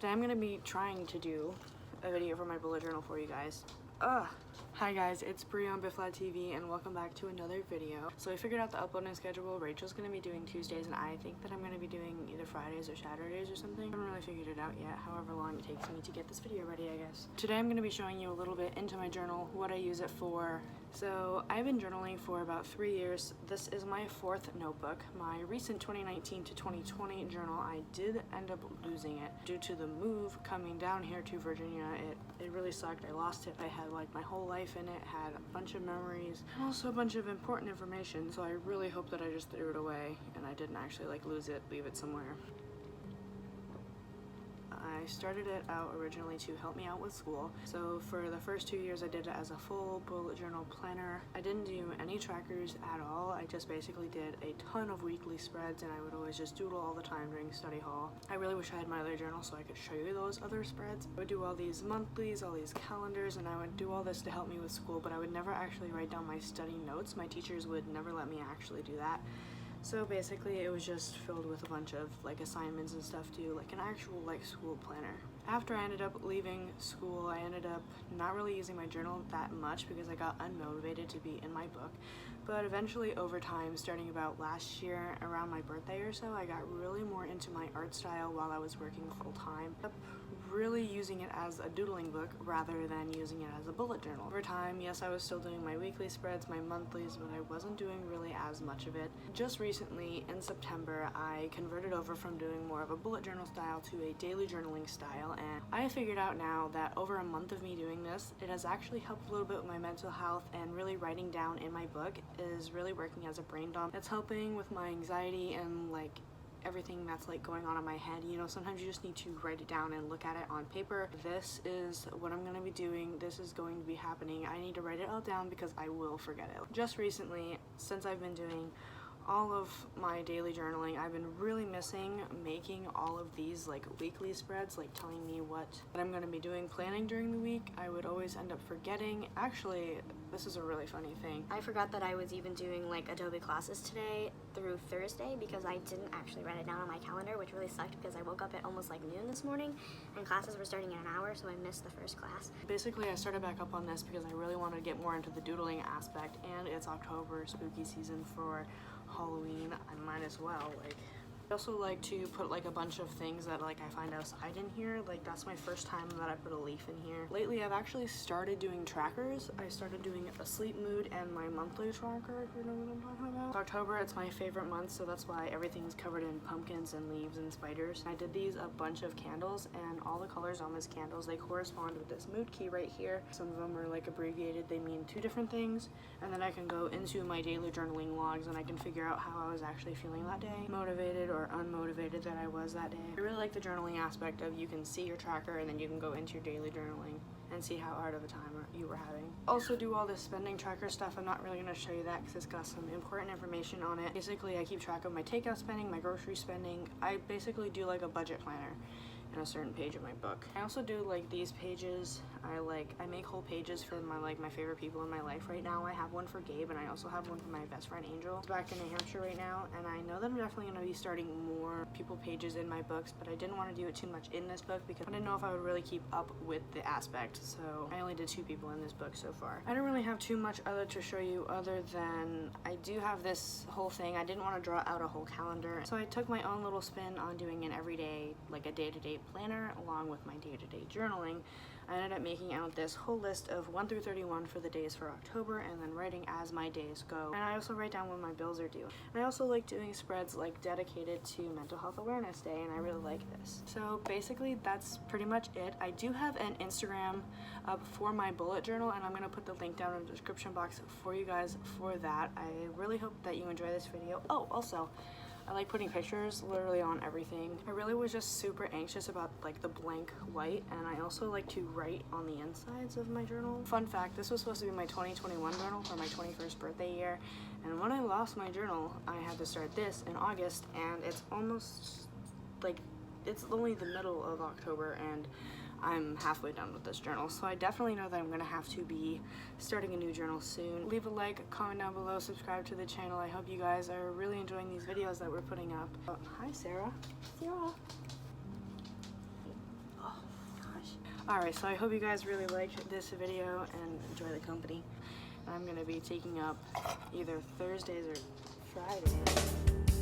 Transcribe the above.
Today I'm gonna be trying to do a video for my bullet journal for you guys. Hi guys, it's Bree on BFFLAD TV and welcome back to another video. So I figured out the uploading schedule. Rachel's gonna be doing Tuesdays and I think that I'm gonna be doing either Fridays or Saturdays or something. I haven't really figured it out yet, however long it takes me to get this video ready, I guess. Today I'm gonna be showing you a little bit into my journal, what I use it for. So I've been journaling for about 3 years. This is my 4th notebook. My recent 2019 to 2020 journal, I did end up losing it due to the move coming down here to Virginia. It really sucked. I lost it. I had like my whole life in it, had a bunch of memories, and also a bunch of important information. So I really hope that I just threw it away and I didn't actually like lose it, leave it somewhere. I started it out originally to help me out with school. So for the first 2 years I did it as a full bullet journal planner. I didn't do any trackers at all. I just basically did a ton of weekly spreads and I would always just doodle all the time during study hall. I really wish I had my other journal so I could show you those other spreads. I would do all these monthlies, all these calendars, and I would do all this to help me with school, but I would never actually write down my study notes. My teachers would never let me actually do that. So basically it was just filled with a bunch of like assignments and stuff too, like an actual like school planner. After I ended up leaving school, I ended up not really using my journal that much because I got unmotivated to be in my book. But eventually over time, starting about last year around my birthday or so, I got really more into my art style while I was working full time. Really using it as a doodling book rather than using it as a bullet journal. Over time, yes, I was still doing my weekly spreads, my monthlies, but I wasn't doing really as much of it. Just recently in September, I converted over from doing more of a bullet journal style to a daily journaling style, and I figured out now that over a month of me doing this, it has actually helped a little bit with my mental health, and really writing down in my book is really working as a brain dump. It's helping with my anxiety and like everything that's like going on in my head. You know, sometimes you just need to write it down and look at it on paper. This is what I'm gonna be doing. This is going to be happening. I need to write it all down because I will forget it. Just recently, since I've been doing all of my daily journaling, I've been really missing making all of these like weekly spreads, like telling me what I'm going to be doing, planning during the week. I would always end up forgetting. Actually, this is a really funny thing. I forgot that I was even doing like Adobe classes today through Thursday because I didn't actually write it down on my calendar, which really sucked because I woke up at almost like noon this morning and classes were starting in an hour, so I missed the first class. Basically, I started back up on this because I really wanted to get more into the doodling aspect, and it's October, spooky season for Halloween. I might as well. Like, I also like to put like a bunch of things that like I find outside in here. Like that's my first time that I put a leaf in here. Lately I've actually started doing trackers. I started doing a sleep mood and my monthly tracker, if you know what I'm talking about. October, it's my favorite month, so that's why everything's covered in pumpkins and leaves and spiders. I did these a bunch of candles, and all the colors on these candles, they correspond with this mood key right here. Some of them are like abbreviated, they mean 2 different things, and then I can go into my daily journaling logs and I can figure out how I was actually feeling that day, motivated or unmotivated that I was that day. I really like the journaling aspect of you can see your tracker and then you can go into your daily journaling and see how hard of a time you were having. Also do all this spending tracker stuff. I'm not really going to show you that because it's got some important information on it. Basically, I keep track of my takeout spending, my grocery spending. I basically do like a budget planner in a certain page of my book. I also do like these pages. I make whole pages for my favorite people in my life right now. I have one for Gabe and I also have one for my best friend Angel. He's back in New Hampshire right now, and I know that I'm definitely going to be starting more people pages in my books, but I didn't want to do it too much in this book because I didn't know if I would really keep up with the aspect, so I only did 2 people in this book so far. I don't really have too much other to show you other than I do have this whole thing. I didn't want to draw out a whole calendar, so I took my own little spin on doing an everyday, like a day-to-day planner along with my day-to-day journaling. I ended up making out this whole list of 1 through 31 for the days for October, and then writing as my days go. And I also write down when my bills are due. And I also like doing spreads like dedicated to Mental Health Awareness Day, and I really like this. So basically that's pretty much it. I do have an Instagram up for my bullet journal, and I'm going to put the link down in the description box for you guys for that. I really hope that you enjoy this video. Oh, also, I like putting pictures literally on everything. I really was just super anxious about like the blank white, and I also like to write on the insides of my journal. Fun fact, this was supposed to be my 2021 journal for my 21st birthday year, and when I lost my journal, I had to start this in August, and it's almost like, it's only the middle of October, and I'm halfway done with this journal, so I definitely know that I'm gonna have to be starting a new journal soon. Leave a like, comment down below, subscribe to the channel. I hope you guys are really enjoying these videos that we're putting up. Oh, hi Sarah. Sarah. Alright, so I hope you guys really liked this video and enjoy the company. I'm going to be taking up either Thursdays or Fridays.